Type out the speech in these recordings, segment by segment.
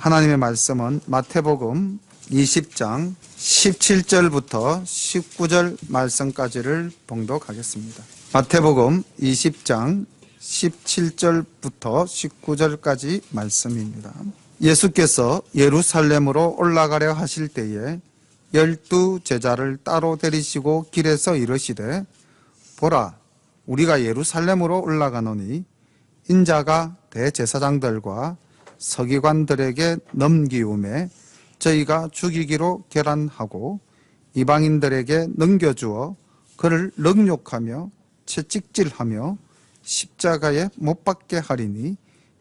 하나님의 말씀은 마태복음 20장 17절부터 19절 말씀까지를 봉독하겠습니다. 마태복음 20장 17절부터 19절까지 말씀입니다. 예수께서 예루살렘으로 올라가려 하실 때에 12 제자를 따로 데리시고 길에서 이르시되 보라, 우리가 예루살렘으로 올라가노니 인자가 대제사장들과 서기관들에게 넘기움에 저희가 죽이기로 결단하고 이방인들에게 넘겨주어 그를 능욕하며 채찍질하며 십자가에 못 박게 하리니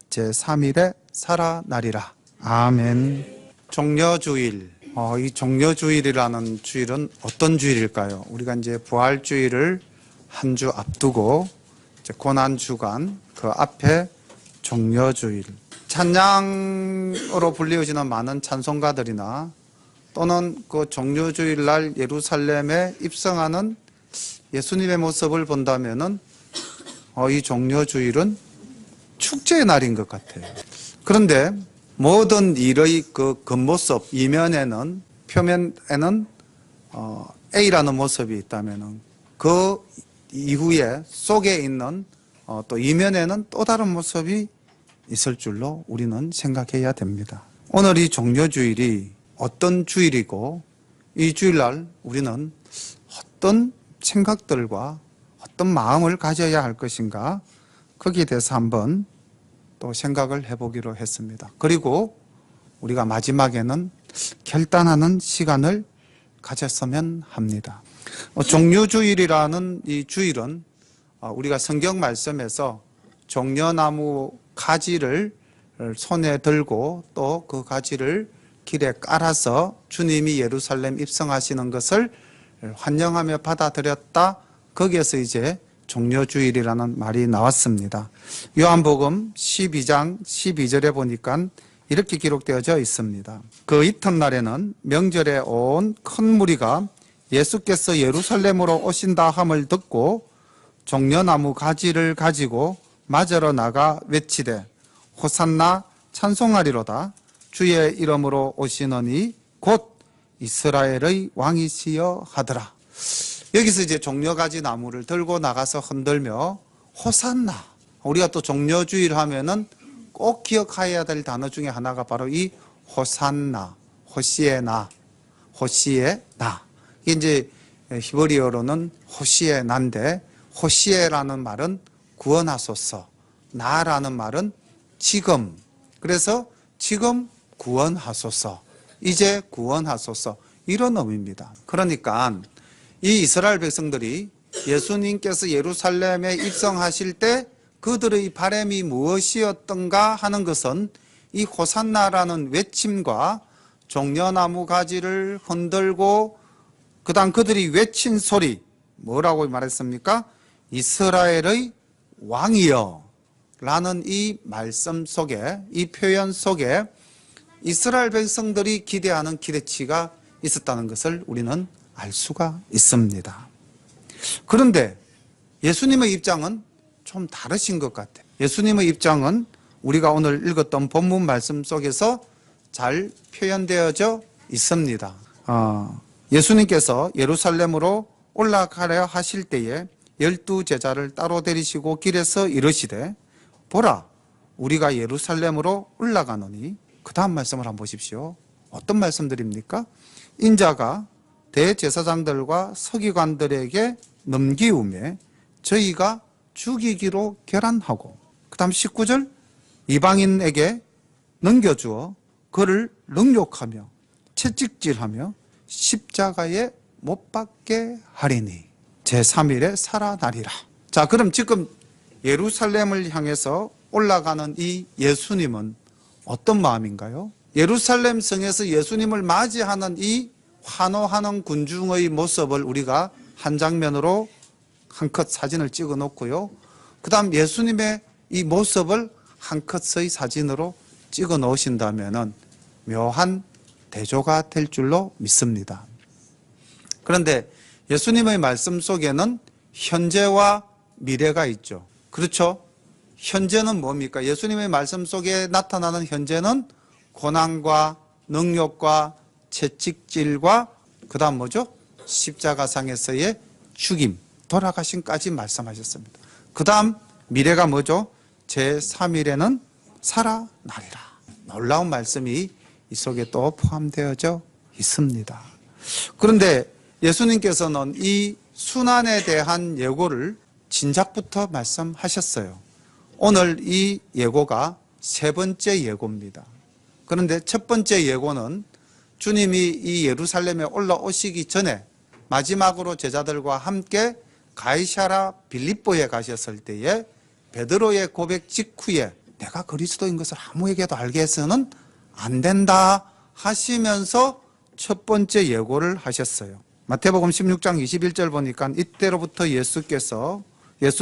제3일에 살아나리라. 아멘. 종려주일. 이 종려주일이라는 주일은 어떤 주일일까요? 우리가 이제 부활주일을 한 주 앞두고 이제 고난주간 그 앞에 종려주일. 찬양으로 불리어지는 많은 찬송가들이나 또는 그 종려주일 날 예루살렘에 입성하는 예수님의 모습을 본다면은 이 종려주일은 축제의 날인 것 같아요. 그런데 모든 일의 그 겉모습 이면에는 표면에는 A라는 모습이 있다면은 그 이후에 속에 있는 또 이면에는 또 다른 모습이 있을 줄로 우리는 생각해야 됩니다. 오늘 이 종려주일이 어떤 주일이고 이 주일날 우리는 어떤 생각들과 어떤 마음을 가져야 할 것인가 거기에 대해서 한번 또 생각을 해보기로 했습니다. 그리고 우리가 마지막에는 결단하는 시간을 가졌으면 합니다. 종려주일이라는 이 주일은 우리가 성경 말씀에서 종려나무 가지를 손에 들고 또 그 가지를 길에 깔아서 주님이 예루살렘 입성하시는 것을 환영하며 받아들였다. 거기에서 이제 종려주일이라는 말이 나왔습니다. 요한복음 12장 12절에 보니까 이렇게 기록되어져 있습니다. 그 이튿날에는 명절에 온 큰 무리가 예수께서 예루살렘으로 오신다 함을 듣고 종려나무 가지를 가지고 맞으러 나가 외치되 호산나 찬송하리로다. 주의 이름으로 오시느니 곧 이스라엘의 왕이시여 하더라. 여기서 이제 종려가지 나무를 들고 나가서 흔들며 호산나. 우리가 또 종려주일 하면은 꼭 기억해야 될 단어 중에 하나가 바로 이 호산나, 호시에나, 호시에나. 이게 이제 히브리어로는 호시에나인데 호시에라는 말은 구원하소서, 나라는 말은 지금. 그래서 지금 구원하소서, 이제 구원하소서 이런 의미입니다. 그러니까 이 이스라엘 백성들이 예수님께서 예루살렘에 입성하실 때 그들의 바람이 무엇이었던가 하는 것은 이 호산나라는 외침과 종려나무 가지를 흔들고 그 다음 그들이 외친 소리 뭐라고 말했습니까? 이스라엘의 왕이여 라는 이 말씀 속에, 이 표현 속에 이스라엘 백성들이 기대하는 기대치가 있었다는 것을 우리는 알 수가 있습니다. 그런데 예수님의 입장은 좀 다르신 것 같아요. 예수님의 입장은 우리가 오늘 읽었던 본문 말씀 속에서 잘 표현되어져 있습니다. 예수님께서 예루살렘으로 올라가려 하실 때에 12 제자를 따로 데리시고 길에서 이르시되 보라, 우리가 예루살렘으로 올라가노니. 그 다음 말씀을 한번 보십시오. 어떤 말씀들입니까? 인자가 대제사장들과 서기관들에게 넘기움에 저희가 죽이기로 결단하고, 그 다음 19절, 이방인에게 넘겨주어 그를 능욕하며 채찍질하며 십자가에 못 박게 하리니 제3일에 살아나리라. 자, 그럼 지금 예루살렘을 향해서 올라가는 이 예수님은 어떤 마음인가요? 예루살렘 성에서 예수님을 맞이하는 이 환호하는 군중의 모습을 우리가 한 장면으로 한 컷 사진을 찍어 놓고요. 그 다음 예수님의 이 모습을 한 컷의 사진으로 찍어 놓으신다면 묘한 대조가 될 줄로 믿습니다. 그런데 예수님의 말씀 속에는 현재와 미래가 있죠. 그렇죠? 현재는 뭡니까? 예수님의 말씀 속에 나타나는 현재는 고난과 능욕과 채찍질과 그 다음 뭐죠? 십자가상에서의 죽임, 돌아가심까지 말씀하셨습니다. 그 다음 미래가 뭐죠? 제3일에는 살아나리라. 놀라운 말씀이 이 속에 또 포함되어져 있습니다. 그런데 예수님께서는 이 순환에 대한 예고를 진작부터 말씀하셨어요. 오늘 이 예고가 세 번째 예고입니다. 그런데 첫 번째 예고는 주님이 이 예루살렘에 올라오시기 전에 마지막으로 제자들과 함께 가이사랴 빌립보에 가셨을 때에 베드로의 고백 직후에 내가 그리스도인 것을 아무에게도 알게 해서는 안 된다 하시면서 첫 번째 예고를 하셨어요. 마태복음 16장 21절 보니까 이때로부터 예수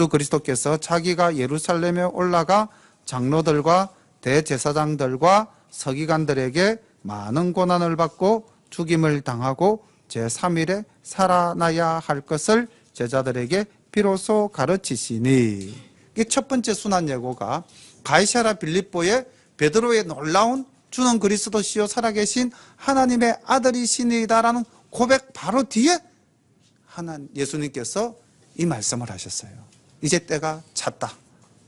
그리스도께서 자기가 예루살렘에 올라가 장로들과 대제사장들과 서기관들에게 많은 고난을 받고 죽임을 당하고 제3일에 살아나야 할 것을 제자들에게 비로소 가르치시니, 이 첫 번째 순환 예고가 가이사랴 빌립보의 베드로의 놀라운 주는 그리스도시요 살아계신 하나님의 아들이시니다라는 고백 바로 뒤에 예수님께서 이 말씀을 하셨어요. 이제 때가 찼다.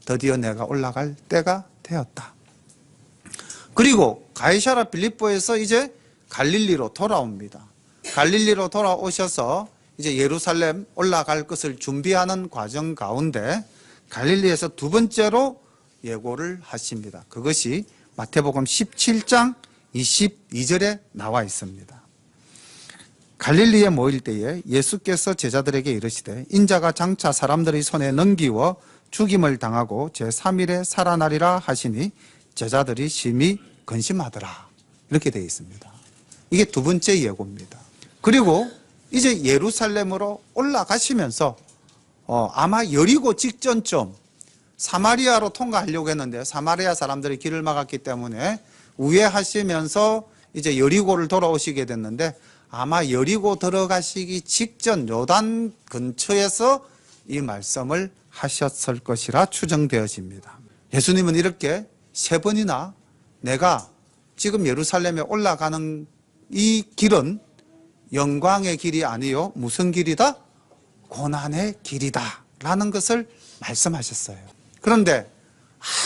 드디어 내가 올라갈 때가 되었다. 그리고 가이사랴 빌립보에서 이제 갈릴리로 돌아옵니다. 갈릴리로 돌아오셔서 이제 예루살렘 올라갈 것을 준비하는 과정 가운데 갈릴리에서 두 번째로 예고를 하십니다. 그것이 마태복음 17장 22절에 나와 있습니다. 갈릴리에 모일 때에 예수께서 제자들에게 이르시되 인자가 장차 사람들의 손에 넘기워 죽임을 당하고 제3일에 살아나리라 하시니 제자들이 심히 근심하더라. 이렇게 되어 있습니다. 이게 두 번째 예고입니다. 그리고 이제 예루살렘으로 올라가시면서 아마 여리고 직전쯤 사마리아로 통과하려고 했는데 사마리아 사람들이 길을 막았기 때문에 우회하시면서 이제 여리고를 돌아오시게 됐는데 아마 여리고 들어가시기 직전 요단 근처에서 이 말씀을 하셨을 것이라 추정되어집니다. 예수님은 이렇게 세 번이나 내가 지금 예루살렘에 올라가는 이 길은 영광의 길이 아니요 무슨 길이다? 고난의 길이다 라는 것을 말씀하셨어요. 그런데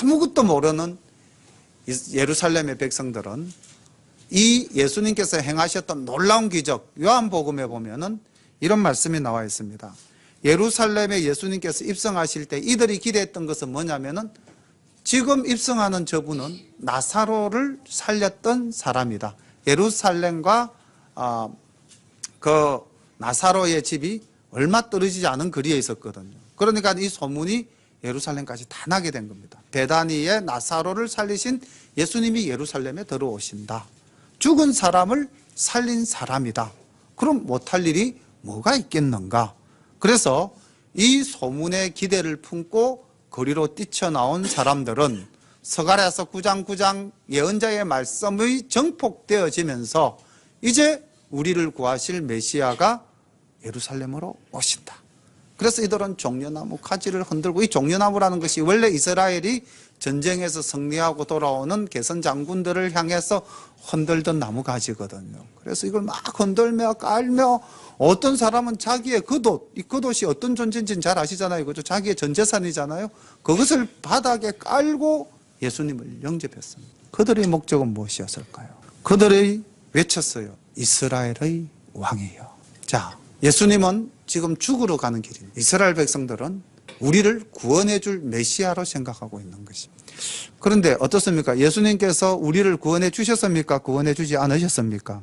아무것도 모르는 예루살렘의 백성들은 이 예수님께서 행하셨던 놀라운 기적, 요한복음에 보면은 이런 말씀이 나와 있습니다. 예루살렘에 예수님께서 입성하실 때 이들이 기대했던 것은 뭐냐면은 지금 입성하는 저분은 나사로를 살렸던 사람이다. 예루살렘과 그 나사로의 집이 얼마 떨어지지 않은 거리에 있었거든요. 그러니까 이 소문이 예루살렘까지 다 나게 된 겁니다. 베다니의 나사로를 살리신 예수님이 예루살렘에 들어오신다. 죽은 사람을 살린 사람이다. 그럼 못할 일이 뭐가 있겠는가? 그래서 이 소문의 기대를 품고 거리로 뛰쳐나온 사람들은 스가랴서 9장 9장 예언자의 말씀이 정폭되어지면서 이제 우리를 구하실 메시아가 예루살렘으로 오신다. 그래서 이들은 종려나무 가지를 흔들고, 이 종려나무라는 것이 원래 이스라엘이 전쟁에서 승리하고 돌아오는 개선 장군들을 향해서 흔들던 나무 가지거든요. 그래서 이걸 막 흔들며 깔며, 어떤 사람은 자기의 겉옷, 이 겉옷이 어떤 존재인지는 잘 아시잖아요. 그죠? 자기의 전 재산이잖아요. 그것을 바닥에 깔고 예수님을 영접했습니다. 그들의 목적은 무엇이었을까요? 그들이 외쳤어요. 이스라엘의 왕이요. 자, 예수님은 지금 죽으러 가는 길입니다. 이스라엘 백성들은 우리를 구원해 줄 메시아로 생각하고 있는 것입니다. 그런데 어떻습니까? 예수님께서 우리를 구원해 주셨습니까? 구원해 주지 않으셨습니까?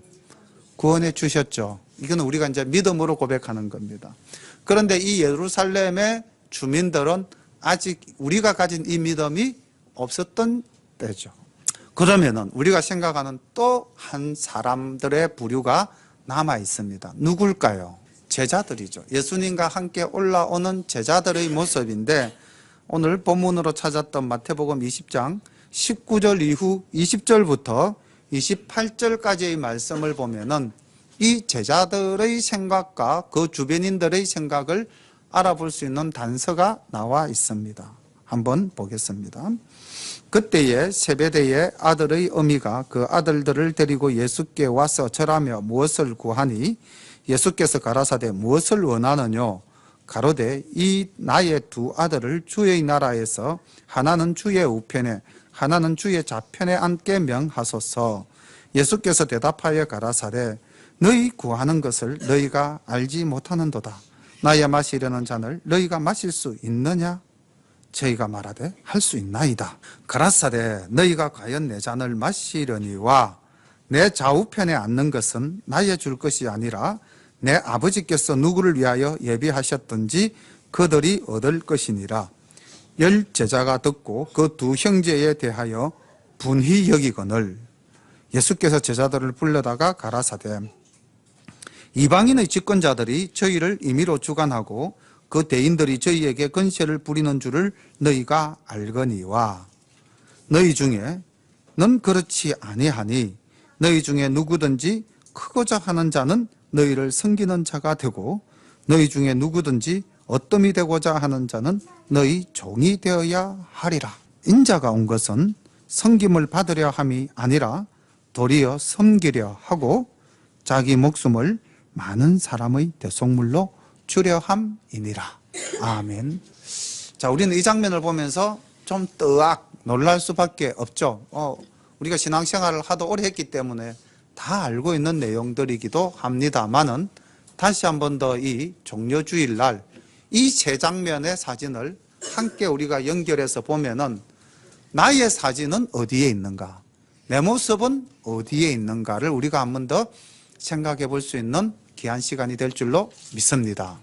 구원해 주셨죠. 이건 우리가 이제 믿음으로 고백하는 겁니다. 그런데 이 예루살렘의 주민들은 아직 우리가 가진 이 믿음이 없었던 때죠. 그러면은 우리가 생각하는 또 한 사람들의 부류가 남아 있습니다. 누굴까요? 제자들이죠. 예수님과 함께 올라오는 제자들의 모습인데, 오늘 본문으로 찾았던 마태복음 20장 19절 이후 20절부터 28절까지의 말씀을 보면은 이 제자들의 생각과 그 주변인들의 생각을 알아볼 수 있는 단서가 나와 있습니다. 한번 보겠습니다. 그때에 세베대의 아들의 어미가 그 아들들을 데리고 예수께 와서 절하며 무엇을 구하니 예수께서 가라사대 무엇을 원하느뇨 가로되 이 나의 두 아들을 주의 나라에서 하나는 주의 우편에 하나는 주의 좌편에 앉게 명하소서. 예수께서 대답하여 가라사대 너희 구하는 것을 너희가 알지 못하는도다. 나의 마시려는 잔을 너희가 마실 수 있느냐? 저희가 말하되 할 수 있나이다. 가라사대 너희가 과연 내 잔을 마시려니와 내 좌우편에 앉는 것은 나의 줄 것이 아니라 내 아버지께서 누구를 위하여 예비하셨든지 그들이 얻을 것이니라. 10 제자가 듣고 그 두 형제에 대하여 분히 여기거늘 예수께서 제자들을 불러다가 가라사대 이방인의 집권자들이 저희를 임의로 주관하고 그 대인들이 저희에게 건세를 부리는 줄을 너희가 알거니와 너희 중에 는 그렇지 아니하니 너희 중에 누구든지 크고자 하는 자는 너희를 섬기는 자가 되고 너희 중에 누구든지 어뜸이 되고자 하는 자는 너희 종이 되어야 하리라. 인자가 온 것은 섬김을 받으려 함이 아니라 도리어 섬기려 하고 자기 목숨을 많은 사람의 대속물로 주려 함이니라. 아멘. 자, 우리는 이 장면을 보면서 좀 뜨악 놀랄 수밖에 없죠. 우리가 신앙생활을 하도 오래 했기 때문에 다 알고 있는 내용들이기도 합니다만은 다시 한 번 더 이 종려주일 날 이 세 장면의 사진을 함께 우리가 연결해서 보면은 나의 사진은 어디에 있는가, 내 모습은 어디에 있는가를 우리가 한 번 더 생각해 볼 수 있는 귀한 시간이 될 줄로 믿습니다.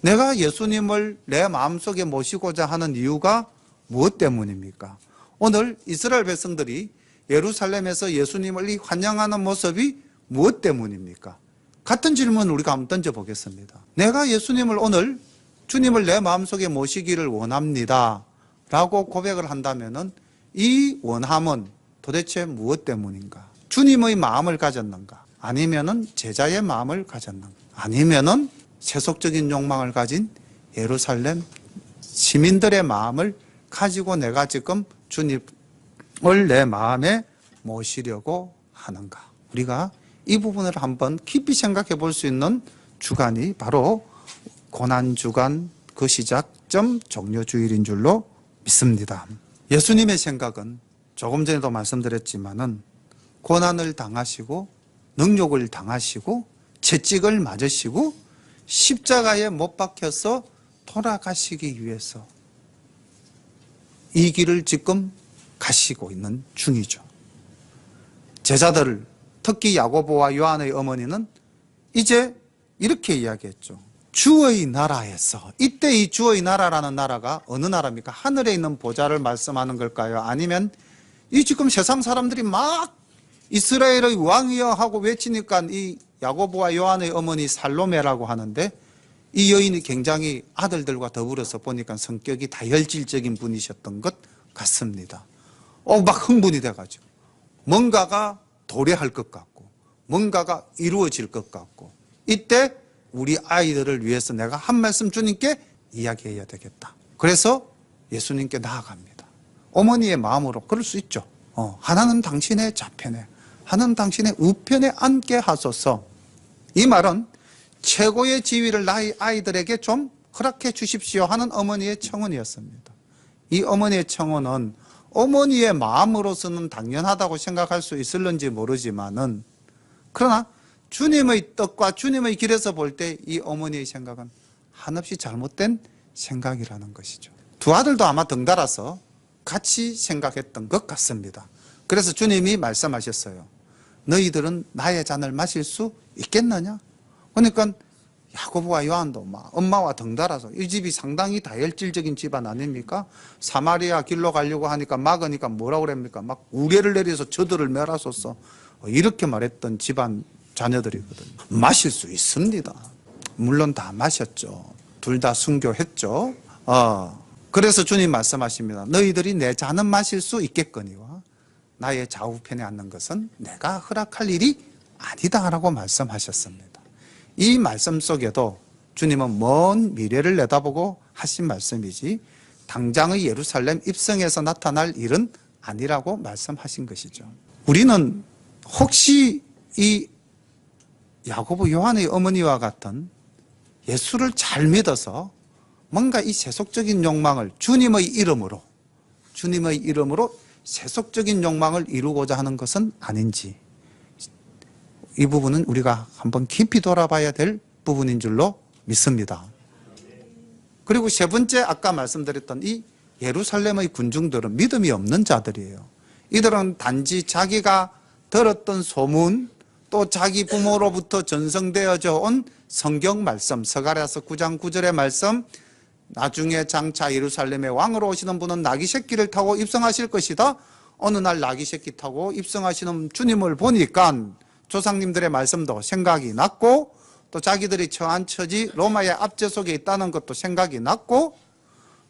내가 예수님을 내 마음속에 모시고자 하는 이유가 무엇 때문입니까? 오늘 이스라엘 백성들이 예루살렘에서 예수님을 환영하는 모습이 무엇 때문입니까? 같은 질문을 우리가 한번 던져보겠습니다. 내가 예수님을 오늘 주님을 내 마음속에 모시기를 원합니다 라고 고백을 한다면 이 원함은 도대체 무엇 때문인가? 주님의 마음을 가졌는가? 아니면은 제자의 마음을 가졌는가? 아니면은 세속적인 욕망을 가진 예루살렘 시민들의 마음을 가지고 내가 지금 주님을 내 마음에 모시려고 하는가? 우리가 이 부분을 한번 깊이 생각해 볼 수 있는 주간이 바로 고난주간 그 시작점 종려주일인 줄로 믿습니다. 예수님의 생각은 조금 전에도 말씀드렸지만은 고난을 당하시고 능욕을 당하시고 채찍을 맞으시고 십자가에 못 박혀서 돌아가시기 위해서 이 길을 지금 가시고 있는 중이죠. 제자들을 특히 야고보와 요한의 어머니는 이제 이렇게 이야기했죠. 주의 나라에서, 이때 이 주의 나라라는 나라가 어느 나라입니까? 하늘에 있는 보좌를 말씀하는 걸까요? 아니면 이 지금 세상 사람들이 막 이스라엘의 왕이여 하고 외치니까 이 야고보와 요한의 어머니 살로메라고 하는데 이 여인이 굉장히 아들들과 더불어서 보니까 성격이 다혈질적인 분이셨던 것 같습니다. 막 흥분이 돼가지고 뭔가가 도래할 것 같고 뭔가가 이루어질 것 같고 이때 우리 아이들을 위해서 내가 한 말씀 주님께 이야기해야 되겠다. 그래서 예수님께 나아갑니다. 어머니의 마음으로 그럴 수 있죠. 하나는 당신의 좌편에 하나는 당신의 우편에 앉게 하소서. 이 말은 최고의 지위를 나의 아이들에게 좀 허락해 주십시오 하는 어머니의 청원이었습니다. 이 어머니의 청원은 어머니의 마음으로서는 당연하다고 생각할 수 있을는지 모르지만은 그러나 주님의 뜻과 주님의 길에서 볼 때 이 어머니의 생각은 한없이 잘못된 생각이라는 것이죠. 두 아들도 아마 덩달아서 같이 생각했던 것 같습니다. 그래서 주님이 말씀하셨어요. 너희들은 나의 잔을 마실 수 있겠느냐? 그러니까 야고보와 요한도 막 엄마와 덩달아서 이 집이 상당히 다혈질적인 집안 아닙니까? 사마리아 길로 가려고 하니까 막으니까 뭐라고 그럽니까? 막 우레를 내려서 저들을 멸하소서 이렇게 말했던 집안 자녀들이거든요. 마실 수 있습니다. 물론 다 마셨죠. 둘 다 순교했죠. 그래서 주님 말씀하십니다. 너희들이 내 잔은 마실 수 있겠거니와 나의 좌우편에 앉는 것은 내가 허락할 일이 아니다 라고 말씀하셨습니다. 이 말씀 속에도 주님은 먼 미래를 내다보고 하신 말씀이지 당장의 예루살렘 입성에서 나타날 일은 아니라고 말씀하신 것이죠. 우리는 혹시 이 야고보 요한의 어머니와 같은 예수를 잘 믿어서 뭔가 이 세속적인 욕망을 주님의 이름으로 세속적인 욕망을 이루고자 하는 것은 아닌지, 이 부분은 우리가 한번 깊이 돌아봐야 될 부분인 줄로 믿습니다. 그리고 세 번째, 아까 말씀드렸던 이 예루살렘의 군중들은 믿음이 없는 자들이에요. 이들은 단지 자기가 들었던 소문, 또 자기 부모로부터 전성되어져 온 성경 말씀, 스가랴서 9장 9절의 말씀, 나중에 장차 예루살렘의 왕으로 오시는 분은 나귀 새끼를 타고 입성하실 것이다. 어느 날 나귀 새끼 타고 입성하시는 주님을 보니까 조상님들의 말씀도 생각이 났고, 또 자기들이 처한 처지 로마의 압제 속에 있다는 것도 생각이 났고,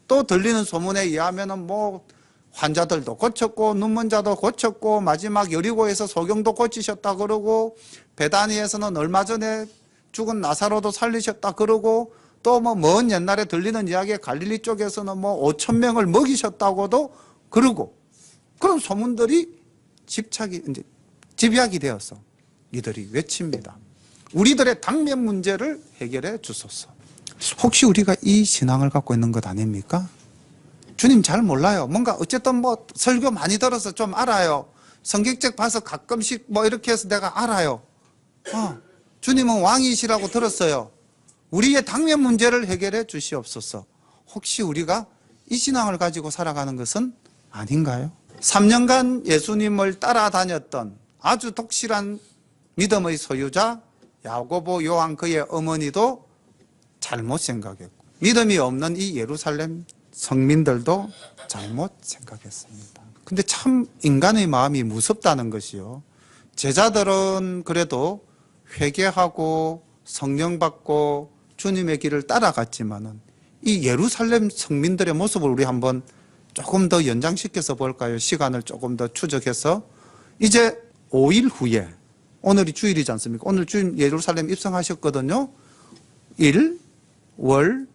또 들리는 소문에 의하면 뭐 환자들도 고쳤고 눈먼 자도 고쳤고, 마지막 여리고에서 소경도 고치셨다 그러고, 베다니에서는 얼마 전에 죽은 나사로도 살리셨다 그러고, 또 뭐 먼 옛날에 들리는 이야기에 갈릴리 쪽에서는 뭐 5천 명을 먹이셨다고도 그러고, 그런 소문들이 집약이 되어서 이들이 외칩니다. 우리들의 당면 문제를 해결해 주소서. 혹시 우리가 이 신앙을 갖고 있는 것 아닙니까? 주님 잘 몰라요. 뭔가 어쨌든 뭐 설교 많이 들어서 좀 알아요. 성경책 봐서 가끔씩 뭐 이렇게 해서 내가 알아요. 주님은 왕이시라고 들었어요. 우리의 당면 문제를 해결해 주시옵소서. 혹시 우리가 이 신앙을 가지고 살아가는 것은 아닌가요? 3년간 예수님을 따라다녔던 아주 독실한 믿음의 소유자 야고보, 요한, 그의 어머니도 잘못 생각했고, 믿음이 없는 이 예루살렘 성민들도 잘못 생각했습니다. 근데 참 인간의 마음이 무섭다는 것이요, 제자들은 그래도 회개하고 성령 받고 주님의 길을 따라갔지만은 이 예루살렘 성민들의 모습을 우리 한번 조금 더 연장시켜서 볼까요? 시간을 조금 더 추적해서. 이제 5일 후에, 오늘이 주일이지 않습니까? 오늘 주님 예루살렘 입성하셨거든요. 일, 월,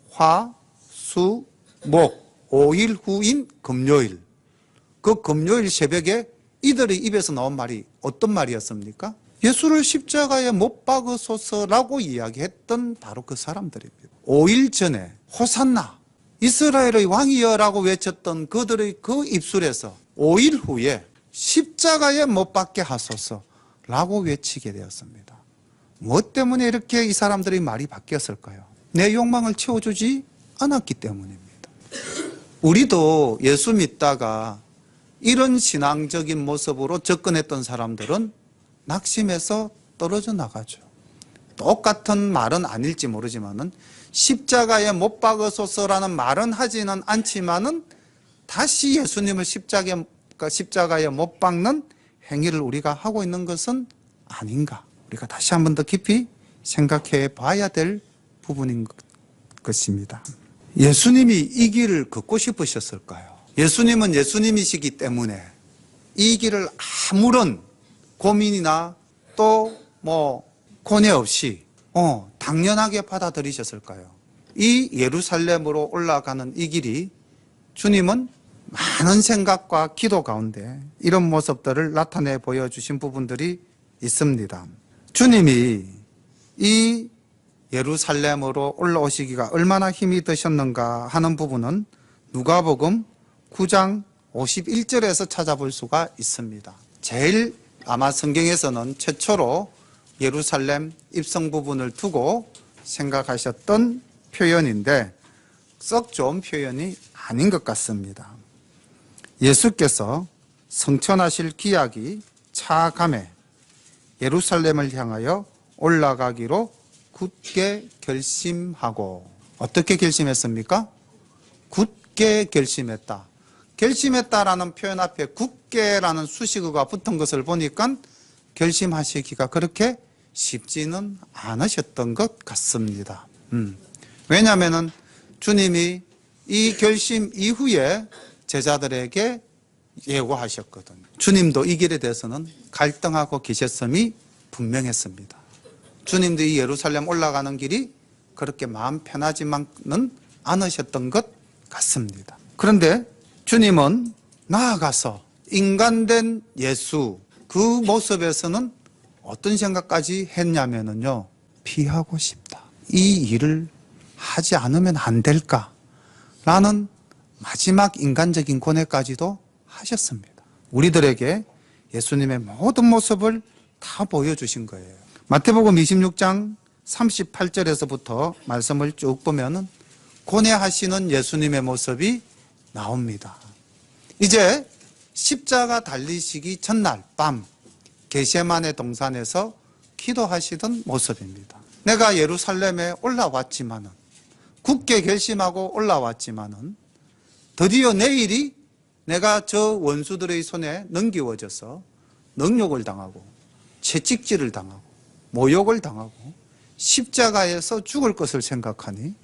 화, 수, 목, 5일 후인 금요일. 그 금요일 새벽에 이들의 입에서 나온 말이 어떤 말이었습니까? 예수를 십자가에 못 박으소서라고 이야기했던 바로 그 사람들입니다. 5일 전에 호산나 이스라엘의 왕이여라고 외쳤던 그들의 그 입술에서 5일 후에 십자가에 못 박게 하소서라고 외치게 되었습니다. 무엇 때문에 이렇게 이 사람들의 말이 바뀌었을까요? 내 욕망을 채워주지 않았기 때문입니다. 우리도 예수 믿다가 이런 신앙적인 모습으로 접근했던 사람들은 낙심해서 떨어져 나가죠. 똑같은 말은 아닐지 모르지만은 십자가에 못 박으소서라는 말은 하지는 않지만은 다시 예수님을 십자가에 못 박는 행위를 우리가 하고 있는 것은 아닌가, 우리가 다시 한 번 더 깊이 생각해 봐야 될 부분인 것입니다. 예수님이 이 길을 걷고 싶으셨을까요? 예수님은 예수님이시기 때문에 이 길을 아무런 고민이나 또 뭐 고뇌 없이 당연하게 받아들이셨을까요? 이 예루살렘으로 올라가는 이 길이 주님은 많은 생각과 기도 가운데 이런 모습들을 나타내 보여주신 부분들이 있습니다. 주님이 이 예루살렘으로 올라오시기가 얼마나 힘이 드셨는가 하는 부분은 누가복음 9장 51절에서 찾아볼 수가 있습니다. 제일 아마 성경에서는 최초로 예루살렘 입성 부분을 두고 생각하셨던 표현인데 썩 좋은 표현이 아닌 것 같습니다. 예수께서 성천하실 기약이 차감해 예루살렘을 향하여 올라가기로 굳게 결심하고, 어떻게 결심했습니까? 굳게 결심했다. 결심했다라는 표현 앞에 굳게라는 수식어가 붙은 것을 보니까 결심하시기가 그렇게 쉽지는 않으셨던 것 같습니다. 왜냐하면 주님이 이 결심 이후에 제자들에게 예고하셨거든요. 주님도 이 길에 대해서는 갈등하고 계셨음이 분명했습니다. 주님도 이 예루살렘 올라가는 길이 그렇게 마음 편하지만은 않으셨던 것 같습니다. 그런데 주님은 나아가서 인간된 예수 그 모습에서는 어떤 생각까지 했냐면요, 피하고 싶다. 이 일을 하지 않으면 안 될까라는 마지막 인간적인 고뇌까지도 하셨습니다. 우리들에게 예수님의 모든 모습을 다 보여주신 거예요. 마태복음 26장 38절에서부터 말씀을 쭉 보면은 고뇌하시는 예수님의 모습이 나옵니다. 이제 십자가 달리시기 전날 밤 겟세마네 동산에서 기도하시던 모습입니다. 내가 예루살렘에 올라왔지만은, 굳게 결심하고 올라왔지만은 드디어 내일이 내가 저 원수들의 손에 넘겨져서 능욕을 당하고 채찍질을 당하고 모욕을 당하고 십자가에서 죽을 것을 생각하니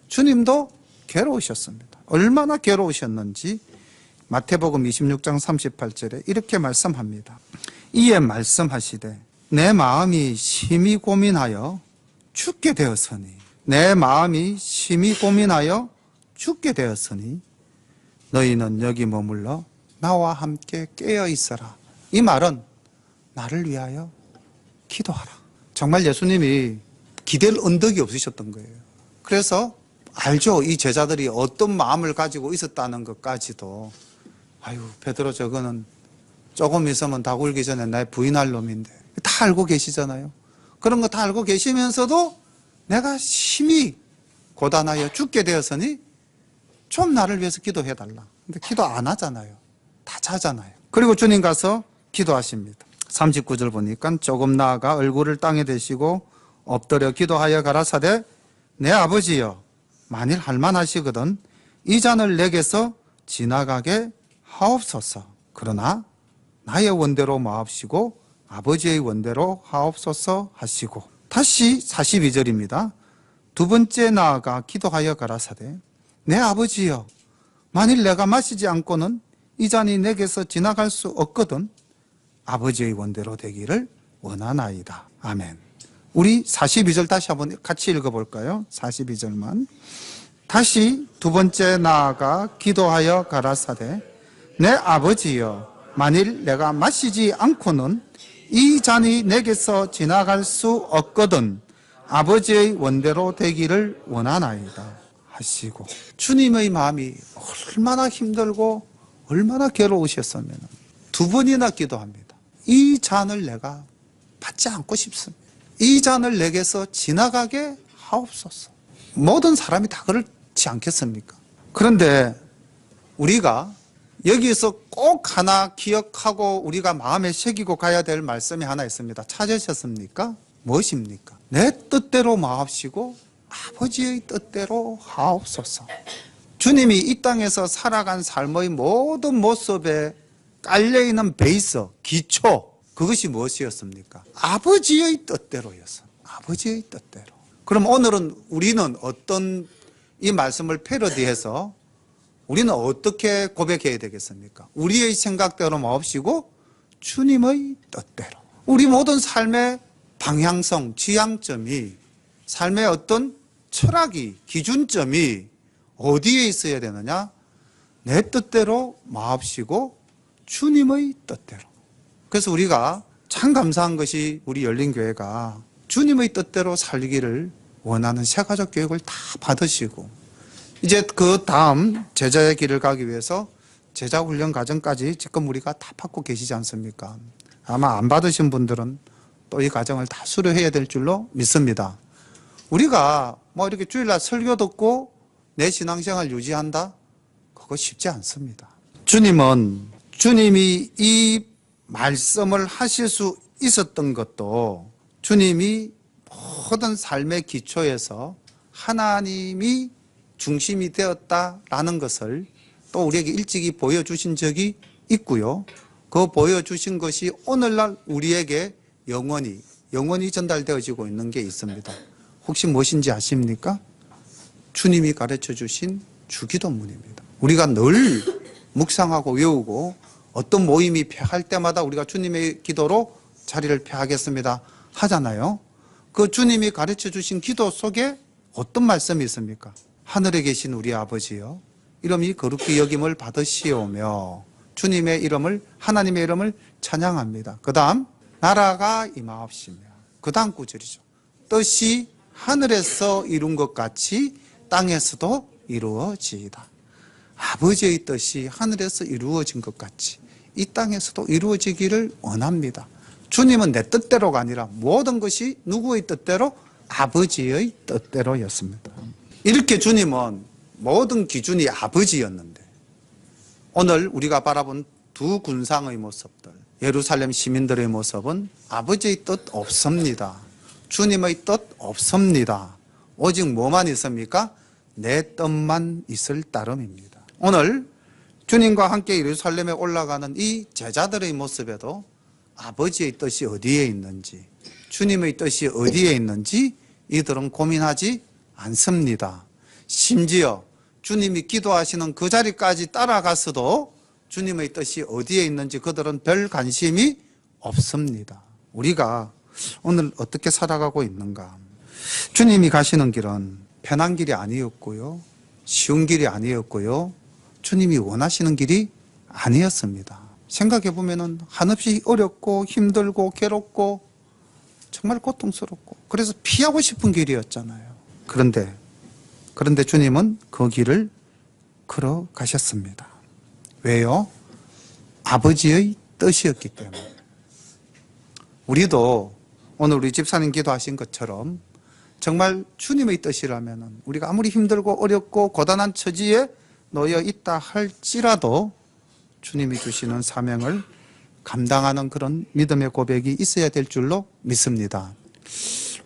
주님도 괴로우셨습니다. 얼마나 괴로우셨는지 마태복음 26장 38절에 이렇게 말씀합니다. 이에 말씀하시되 내 마음이 심히 고민하여 죽게 되었으니, 내 마음이 심히 고민하여 죽게 되었으니 너희는 여기 머물러 나와 함께 깨어 있어라. 이 말은 나를 위하여 기도하라. 정말 예수님이 기댈 언덕이 없으셨던 거예요. 그래서 알죠. 이 제자들이 어떤 마음을 가지고 있었다는 것까지도. 아유, 베드로 저거는 조금 있으면 다 굴기 전에 날 부인할 놈인데. 다 알고 계시잖아요. 그런 거 다 알고 계시면서도 내가 심히 고단하여 죽게 되었으니 좀 나를 위해서 기도해달라. 근데 기도 안 하잖아요. 다 자잖아요. 그리고 주님 가서 기도하십니다. 39절 보니까 조금 나아가 얼굴을 땅에 대시고 엎드려 기도하여 가라사대 내 아버지여, 만일 할만하시거든 이 잔을 내게서 지나가게 하옵소서. 그러나 나의 원대로 마옵시고 아버지의 원대로 하옵소서 하시고, 다시 42절입니다. 두 번째 나아가 기도하여 가라사대 내 아버지여, 만일 내가 마시지 않고는 이 잔이 내게서 지나갈 수 없거든 아버지의 원대로 되기를 원하나이다. 아멘. 우리 42절 다시 한번 같이 읽어볼까요? 42절만. 다시 두 번째 나아가 기도하여 가라사대 내 아버지여, 만일 내가 마시지 않고는 이 잔이 내게서 지나갈 수 없거든 아버지의 원대로 되기를 원하나이다 하시고, 주님의 마음이 얼마나 힘들고 얼마나 괴로우셨으면 두 번이나 기도합니다. 이 잔을 내가 받지 않고 싶습니다. 이 잔을 내게서 지나가게 하옵소서. 모든 사람이 다 그렇지 않겠습니까? 그런데 우리가 여기서 꼭 하나 기억하고 우리가 마음에 새기고 가야 될 말씀이 하나 있습니다. 찾으셨습니까? 무엇입니까? 내 뜻대로 마옵시고 아버지의 뜻대로 하옵소서. 주님이 이 땅에서 살아간 삶의 모든 모습에 깔려있는 베이스, 기초, 그것이 무엇이었습니까? 아버지의 뜻대로였어. 아버지의 뜻대로. 그럼 오늘은 우리는 어떤 이 말씀을 패러디해서 우리는 어떻게 고백해야 되겠습니까? 우리의 생각대로 마옵시고 주님의 뜻대로. 우리 모든 삶의 방향성, 지향점이, 삶의 어떤 철학이, 기준점이 어디에 있어야 되느냐? 내 뜻대로 마옵시고 주님의 뜻대로. 그래서 우리가 참 감사한 것이 우리 열린교회가 주님의 뜻대로 살기를 원하는 세가족 교육을 다 받으시고, 이제 그 다음 제자의 길을 가기 위해서 제자훈련 과정까지 지금 우리가 다 받고 계시지 않습니까? 아마 안 받으신 분들은 또 이 과정을 다 수료해야 될 줄로 믿습니다. 우리가 뭐 이렇게 주일날 설교 듣고 내 신앙생활 유지한다? 그거 쉽지 않습니다. 주님이 이 말씀을 하실 수 있었던 것도 주님이 모든 삶의 기초에서 하나님이 중심이 되었다라는 것을 또 우리에게 일찍이 보여주신 적이 있고요. 그 보여주신 것이 오늘날 우리에게 영원히 전달되어지고 있는 게 있습니다. 혹시 무엇인지 아십니까? 주님이 가르쳐 주신 주기도문입니다. 우리가 늘 묵상하고 외우고 어떤 모임이 폐할 때마다 우리가 주님의 기도로 자리를 펴하겠습니다 하잖아요. 그 주님이 가르쳐 주신 기도 속에 어떤 말씀이 있습니까? 하늘에 계신 우리 아버지여, 이름이 거룩히 여김을 받으시오며 주님의 이름을 하나님의 이름을 찬양합니다. 그 다음 나라가 임하옵시며 그 다음 구절이죠. 뜻이 하늘에서 이룬 것 같이 땅에서도 이루어지이다. 아버지의 뜻이 하늘에서 이루어진 것 같이 이 땅에서도 이루어지기를 원합니다. 주님은 내 뜻대로가 아니라 모든 것이 누구의 뜻대로? 아버지의 뜻대로였습니다. 이렇게 주님은 모든 기준이 아버지였는데 오늘 우리가 바라본 두 군상의 모습들, 예루살렘 시민들의 모습은 아버지의 뜻 없습니다. 주님의 뜻 없습니다. 오직 뭐만 있습니까? 내 뜻만 있을 따름입니다. 오늘 주님과 함께 예루살렘에 올라가는 이 제자들의 모습에도 아버지의 뜻이 어디에 있는지, 주님의 뜻이 어디에 있는지 이들은 고민하지 않습니다. 심지어 주님이 기도하시는 그 자리까지 따라가서도 주님의 뜻이 어디에 있는지 그들은 별 관심이 없습니다. 우리가 오늘 어떻게 살아가고 있는가? 주님이 가시는 길은 편한 길이 아니었고요, 쉬운 길이 아니었고요, 주님이 원하시는 길이 아니었습니다. 생각해 보면은 한없이 어렵고 힘들고 괴롭고 정말 고통스럽고 그래서 피하고 싶은 길이었잖아요. 그런데 주님은 그 길을 걸어가셨습니다. 왜요? 아버지의 뜻이었기 때문에. 우리도 오늘 우리 집사님 기도하신 것처럼 정말 주님의 뜻이라면 우리가 아무리 힘들고 어렵고 고단한 처지에 놓여 있다 할지라도 주님이 주시는 사명을 감당하는 그런 믿음의 고백이 있어야 될 줄로 믿습니다.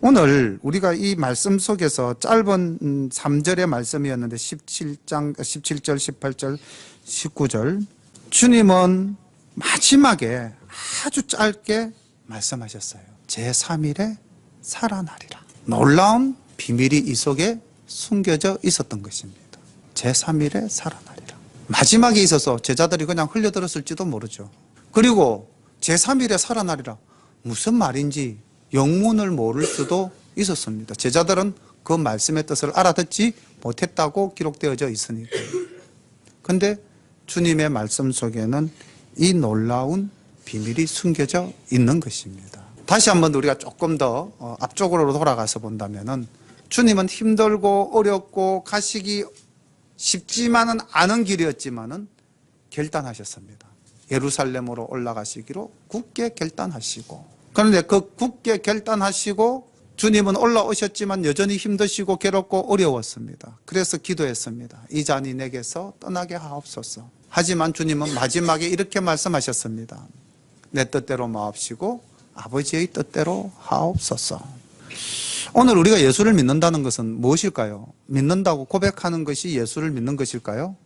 오늘 우리가 이 말씀 속에서 짧은 3절의 말씀이었는데 17절, 18절, 19절 주님은 마지막에 아주 짧게 말씀하셨어요. 제3일에 살아나리라. 놀라운 비밀이 이 속에 숨겨져 있었던 것입니다. 제3일에 살아나리라. 마지막에 있어서 제자들이 그냥 흘려들었을지도 모르죠. 그리고 제3일에 살아나리라. 무슨 말인지 영문을 모를 수도 있었습니다. 제자들은 그 말씀의 뜻을 알아듣지 못했다고 기록되어져 있으니까요. 그런데 주님의 말씀 속에는 이 놀라운 비밀이 숨겨져 있는 것입니다. 다시 한번 우리가 조금 더 앞쪽으로 돌아가서 본다면은 주님은 힘들고 어렵고 가시기 쉽지만은 않은 길이었지만은 결단하셨습니다. 예루살렘으로 올라가시기로 굳게 결단하시고, 그런데 그 굳게 결단하시고 주님은 올라오셨지만 여전히 힘드시고 괴롭고 어려웠습니다. 그래서 기도했습니다. 이 잔이 내게서 떠나게 하옵소서. 하지만 주님은 마지막에 이렇게 말씀하셨습니다. 내 뜻대로 마옵시고 아버지의 뜻대로 하옵소서. 오늘 우리가 예수를 믿는다는 것은 무엇일까요? 믿는다고 고백하는 것이 예수를 믿는 것일까요?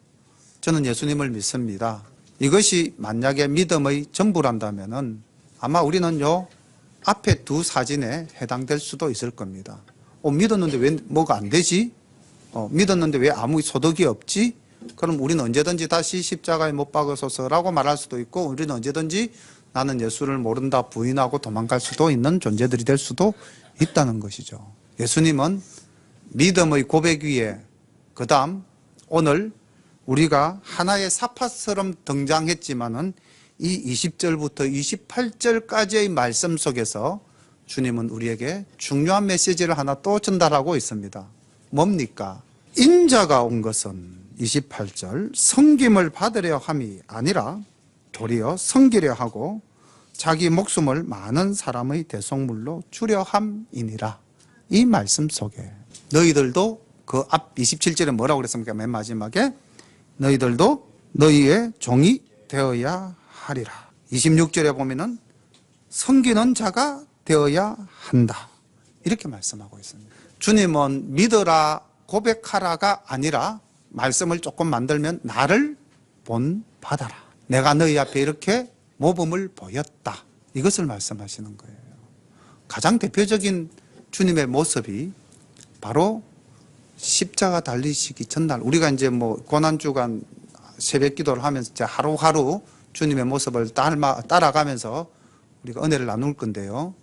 저는 예수님을 믿습니다. 이것이 만약에 믿음의 전부란다면은 아마 우리는 요 앞에 두 사진에 해당될 수도 있을 겁니다. 믿었는데 왜 뭐가 안 되지? 믿었는데 왜 아무 소득이 없지? 그럼 우리는 언제든지 다시 십자가에 못 박으소서라고 말할 수도 있고, 우리는 언제든지 나는 예수를 모른다 부인하고 도망갈 수도 있는 존재들이 될 수도 있다는 것이죠. 예수님은 믿음의 고백 위에, 그 다음 오늘 우리가 하나의 사파처럼 등장했지만은 이 20절부터 28절까지의 말씀 속에서 주님은 우리에게 중요한 메시지를 하나 또 전달하고 있습니다. 뭡니까? 인자가 온 것은 28절 섬김을 받으려 함이 아니라 도리어 섬기려 하고 자기 목숨을 많은 사람의 대속물로 주려 함이니라. 이 말씀 속에 너희들도 그 앞 27절에 뭐라고 그랬습니까? 맨 마지막에 너희들도 너희의 종이 되어야 하리라. 26절에 보면은 섬기는 자가 되어야 한다. 이렇게 말씀하고 있습니다. 주님은 믿어라 고백하라가 아니라 말씀을 조금 만들면 나를 본받아라. 내가 너희 앞에 이렇게 모범을 보였다. 이것을 말씀하시는 거예요. 가장 대표적인 주님의 모습이 바로 십자가 달리시기 전날, 우리가 이제 뭐 고난주간 새벽 기도를 하면서 이제 하루하루 주님의 모습을 따라가면서 우리가 은혜를 나눌 건데요.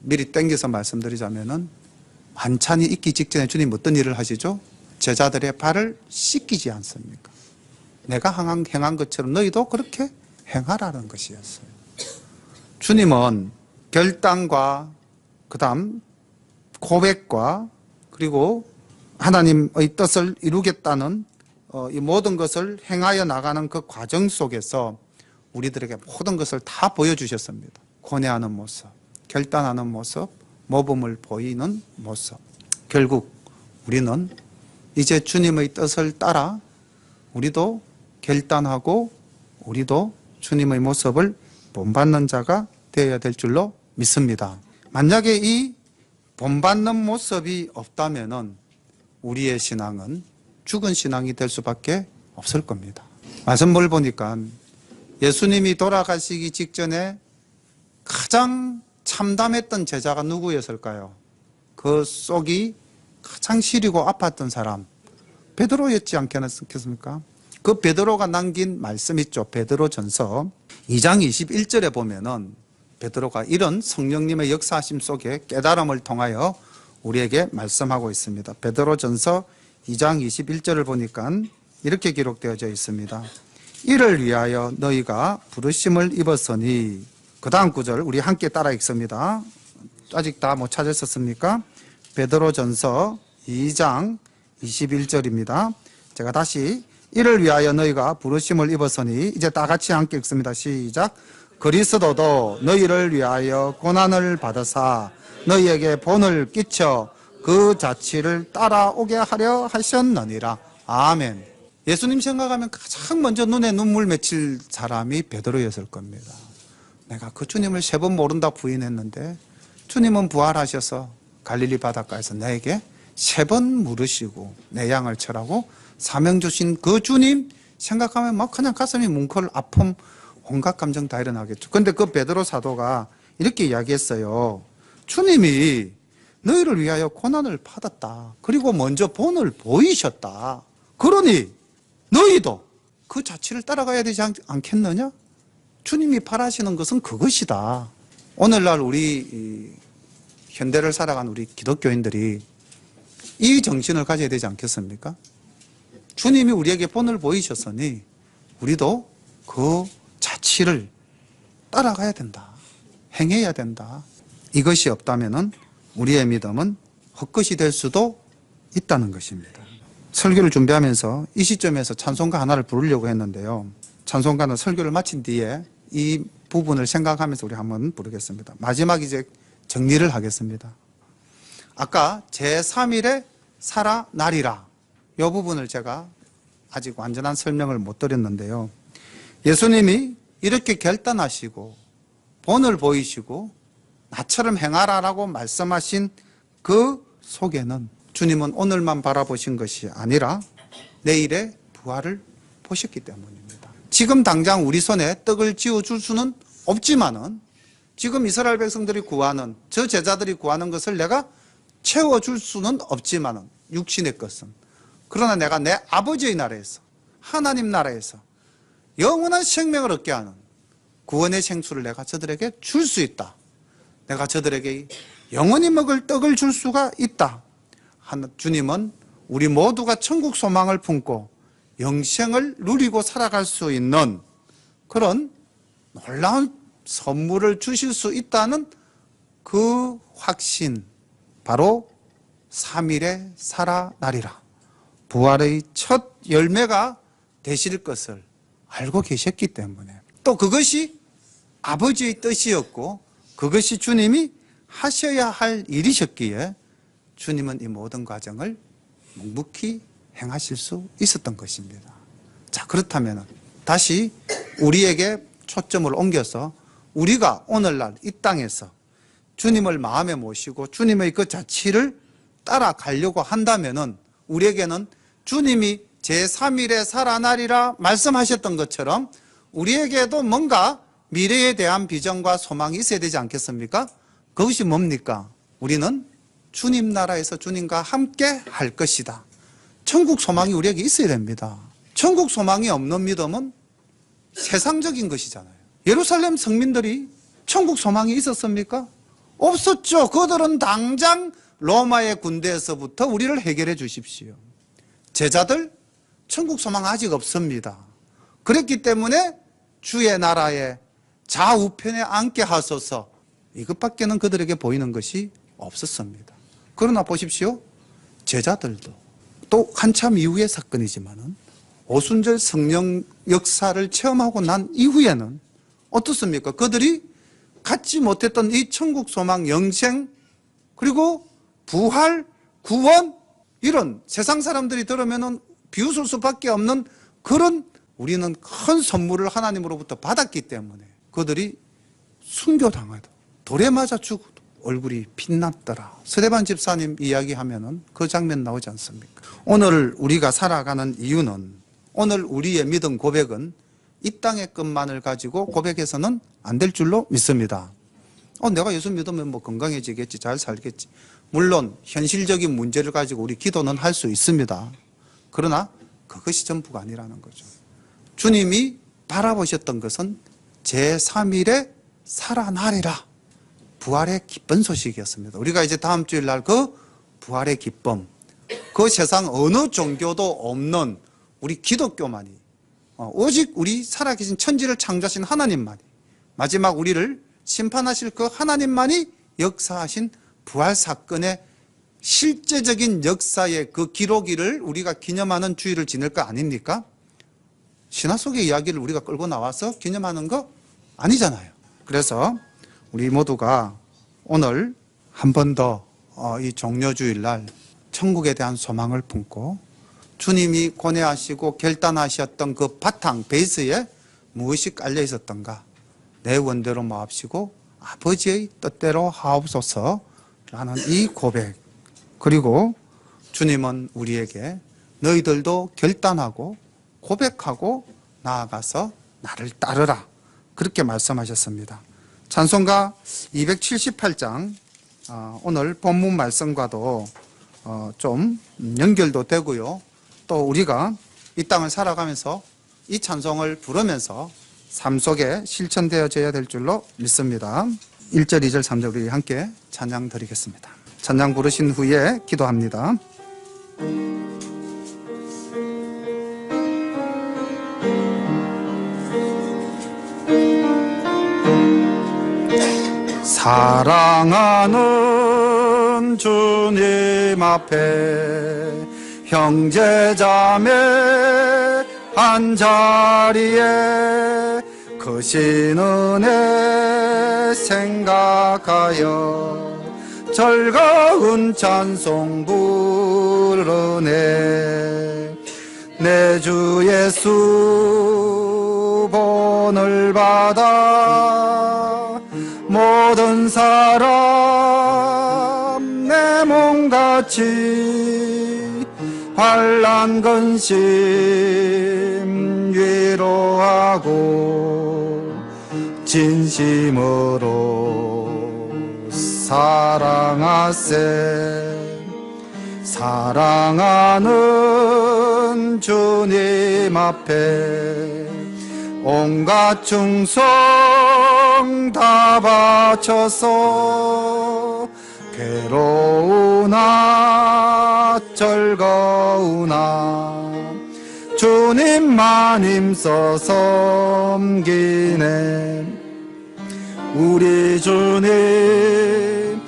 미리 땡겨서 말씀드리자면은 만찬이 있기 직전에 주님 어떤 일을 하시죠? 제자들의 발을 씻기지 않습니까? 내가 행한 것처럼 너희도 그렇게 행하라는 것이었어요. 주님은 결단과 그다음 고백과 그리고 하나님의 뜻을 이루겠다는 이 모든 것을 행하여 나가는 그 과정 속에서 우리들에게 모든 것을 다 보여주셨습니다. 고뇌하는 모습, 결단하는 모습, 모범을 보이는 모습. 결국 우리는 이제 주님의 뜻을 따라 우리도 결단하고 우리도 주님의 모습을 본받는 자가 되어야 될 줄로 믿습니다. 만약에 이 본받는 모습이 없다면 우리의 신앙은 죽은 신앙이 될 수밖에 없을 겁니다. 말씀을 보니까 예수님이 돌아가시기 직전에 가장 참담했던 제자가 누구였을까요? 그 속이 가장 시리고 아팠던 사람 베드로였지 않겠습니까? 그 베드로가 남긴 말씀 있죠. 베드로전서 2장 21절에 보면은 베드로가 이런 성령님의 역사하심 속에 깨달음을 통하여 우리에게 말씀하고 있습니다. 베드로전서 2장 21절을 보니까 이렇게 기록되어져 있습니다. 이를 위하여 너희가 부르심을 입었으니, 그 다음 구절 우리 함께 따라 읽습니다. 아직 다 못 찾으셨습니까? 베드로전서 2장 21절입니다. 제가 다시 이를 위하여 너희가 부르심을 입었으니, 이제 다 같이 함께 읽습니다. 시작. 그리스도도 너희를 위하여 고난을 받으사 너희에게 본을 끼쳐 그 자취를 따라오게 하려 하셨느니라. 아멘. 예수님 생각하면 가장 먼저 눈에 눈물 맺힐 사람이 베드로였을 겁니다. 내가 그 주님을 3번 모른다 부인했는데 주님은 부활하셔서 갈릴리 바닷가에서 나에게 3번 물으시고 내 양을 쳐라고 사명 주신 그 주님 생각하면 막 그냥 가슴이 뭉클, 아픔, 온갖 감정 다 일어나겠죠. 그런데 그 베드로 사도가 이렇게 이야기했어요. 주님이 너희를 위하여 고난을 받았다. 그리고 먼저 본을 보이셨다. 그러니 너희도 그 자취를 따라가야 되지 않겠느냐? 주님이 바라시는 것은 그것이다. 오늘날 우리 현대를 살아가는 우리 기독교인들이 이 정신을 가져야 되지 않겠습니까? 주님이 우리에게 본을 보이셨으니 우리도 그 자취를 따라가야 된다. 행해야 된다. 이것이 없다면 우리의 믿음은 헛것이 될 수도 있다는 것입니다. 설교를 준비하면서 이 시점에서 찬송가 하나를 부르려고 했는데요. 찬송가는 설교를 마친 뒤에 이 부분을 생각하면서 우리 한번 부르겠습니다. 마지막 이제 정리를 하겠습니다. 아까 제3일에 살아나리라, 이 부분을 제가 아직 완전한 설명을 못 드렸는데요. 예수님이 이렇게 결단하시고 본을 보이시고 나처럼 행하라라고 말씀하신 그 속에는 주님은 오늘만 바라보신 것이 아니라 내일의 부활을 보셨기 때문입니다. 지금 당장 우리 손에 떡을 쥐어줄 수는 없지만은 지금 이스라엘 백성들이 구하는, 저 제자들이 구하는 것을 내가 채워줄 수는 없지만은 육신의 것은, 그러나 내가 내 아버지의 나라에서, 하나님 나라에서 영원한 생명을 얻게 하는 구원의 생수를 내가 저들에게 줄 수 있다. 내가 저들에게 영원히 먹을 떡을 줄 수가 있다. 주님은 우리 모두가 천국 소망을 품고 영생을 누리고 살아갈 수 있는 그런 놀라운 선물을 주실 수 있다는 그 확신, 바로 3일에 살아나리라, 부활의 첫 열매가 되실 것을 알고 계셨기 때문에, 또 그것이 아버지의 뜻이었고 그것이 주님이 하셔야 할 일이셨기에 주님은 이 모든 과정을 묵묵히 행하실 수 있었던 것입니다. 자, 그렇다면 다시 우리에게 초점을 옮겨서 우리가 오늘날 이 땅에서 주님을 마음에 모시고 주님의 그 자취를 따라가려고 한다면은 우리에게는 주님이 제3일에 살아나리라 말씀하셨던 것처럼 우리에게도 뭔가 미래에 대한 비전과 소망이 있어야 되지 않겠습니까? 그것이 뭡니까? 우리는 주님 나라에서 주님과 함께 할 것이다. 천국 소망이 우리에게 있어야 됩니다. 천국 소망이 없는 믿음은 세상적인 것이잖아요. 예루살렘 성민들이 천국 소망이 있었습니까? 없었죠. 그들은 당장 로마의 군대에서부터 우리를 해결해 주십시오. 제자들 천국 소망 아직 없습니다. 그랬기 때문에 주의 나라에 좌우편에 앉게 하소서, 이것밖에는 그들에게 보이는 것이 없었습니다. 그러나 보십시오. 제자들도 또 한참 이후의 사건이지만은 오순절 성령 역사를 체험하고 난 이후에는 어떻습니까? 그들이 갖지 못했던 이 천국 소망, 영생, 그리고 부활, 구원, 이런 세상 사람들이 들으면은 비웃을 수밖에 없는 그런, 우리는 큰 선물을 하나님으로부터 받았기 때문에 그들이 순교당하도 돌에 맞아 죽어도 얼굴이 빛났더라. 스데반 집사님 이야기하면은 그 장면 나오지 않습니까? 오늘 우리가 살아가는 이유는, 오늘 우리의 믿음 고백은 이 땅의 것만을 가지고 고백해서는 안 될 줄로 믿습니다. 내가 예수 믿으면 뭐 건강해지겠지, 잘 살겠지. 물론 현실적인 문제를 가지고 우리 기도는 할 수 있습니다. 그러나 그것이 전부가 아니라는 거죠. 주님이 바라보셨던 것은 제3일에 살아나리라, 부활의 기쁜 소식이었습니다. 우리가 이제 다음 주일날 그 부활의 기쁨, 그 세상 어느 종교도 없는 우리 기독교만이, 오직 우리 살아계신 천지를 창조하신 하나님만이, 마지막 우리를 심판하실 그 하나님만이 역사하신 부활 사건의 실제적인 역사의 그 기록일을 우리가 기념하는 주일을 지낼 거 아닙니까? 신화 속의 이야기를 우리가 끌고 나와서 기념하는 거 아니잖아요. 그래서 우리 모두가 오늘 한 번 더 이 종려주일날 천국에 대한 소망을 품고 주님이 고뇌하시고 결단하셨던 그 바탕 베이스에 무엇이 깔려 있었던가, 내 원대로 마옵시고 아버지의 뜻대로 하옵소서라는 이 고백, 그리고 주님은 우리에게 너희들도 결단하고 고백하고 나아가서 나를 따르라, 그렇게 말씀하셨습니다. 찬송가 278장, 오늘 본문 말씀과도 좀 연결도 되고요. 또 우리가 이 땅을 살아가면서 이 찬송을 부르면서 삶 속에 실천되어져야 될 줄로 믿습니다. 1절, 2절, 3절 우리 함께 찬양 드리겠습니다. 찬양 부르신 후에 기도합니다. 사랑하는 주님 앞에 형제자매 한자리에 크신 은혜 생각하여 즐거운 찬송 부르네. 내 주 예수 본을 받아 모든 사람 내 몸같이 환난 근심 위로하고 진심으로 사랑하세. 사랑하는 주님 앞에 온갖 충성 다 바쳐서 괴로우나 즐거우나 주님만 힘써 섬기네. 우리 주님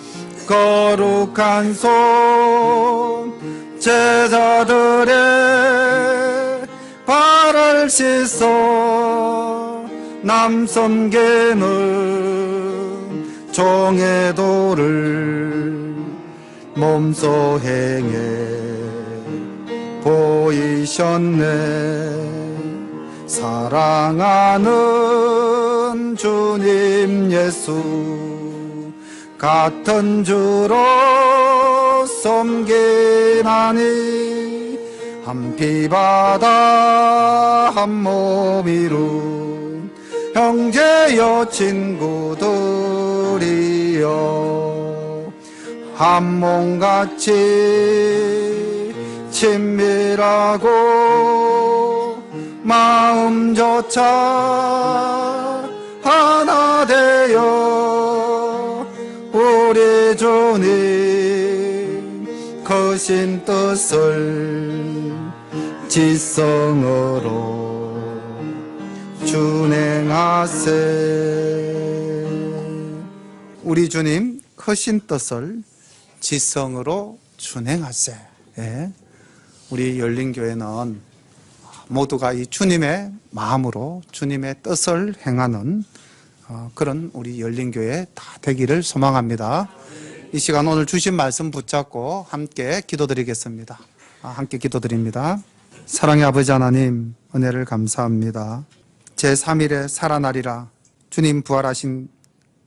거룩한 손 제자들의 발을 씻어 남 섬기는 종의 도를 몸소 행해 보이셨네. 사랑하는 주님 예수 같은 주로 섬기나니 한 피바다 한 몸 이룬 형제여 친구들이여 한 몸같이 친밀하고 마음조차 하나 되어 우리 주님 크신 뜻을 지성으로 준행하세. 우리 주님 크신 뜻을 지성으로 준행하세. 예. 우리 열린교회는 모두가 이 주님의 마음으로 주님의 뜻을 행하는 그런 우리 열린교회 다 되기를 소망합니다. 이 시간 오늘 주신 말씀 붙잡고 함께 기도드리겠습니다. 함께 기도드립니다. 사랑의 아버지 하나님, 은혜를 감사합니다. 제3일에 살아나리라 주님 부활하신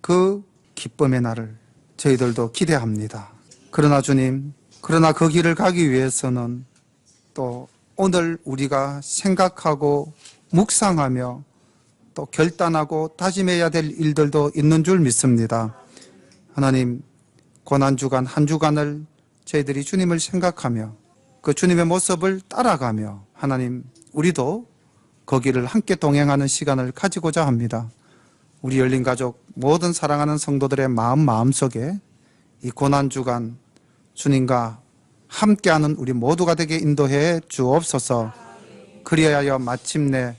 그 기쁨의 날을 저희들도 기대합니다. 그러나 주님, 그러나 그 길을 가기 위해서는 또 오늘 우리가 생각하고 묵상하며 또 결단하고 다짐해야 될 일들도 있는 줄 믿습니다. 하나님, 고난주간 한 주간을 저희들이 주님을 생각하며 그 주님의 모습을 따라가며 하나님, 우리도 거기를 함께 동행하는 시간을 가지고자 합니다. 우리 열린가족 모든 사랑하는 성도들의 마음속에 이 고난주간 주님과 함께하는 우리 모두가 되게 인도해 주옵소서. 그리하여 마침내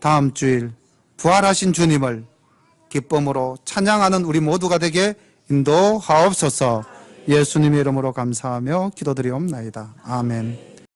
다음 주일 부활하신 주님을 기쁨으로 찬양하는 우리 모두가 되게 인도하옵소서. 예수님의 이름으로 감사하며 기도드리옵나이다. 아멘.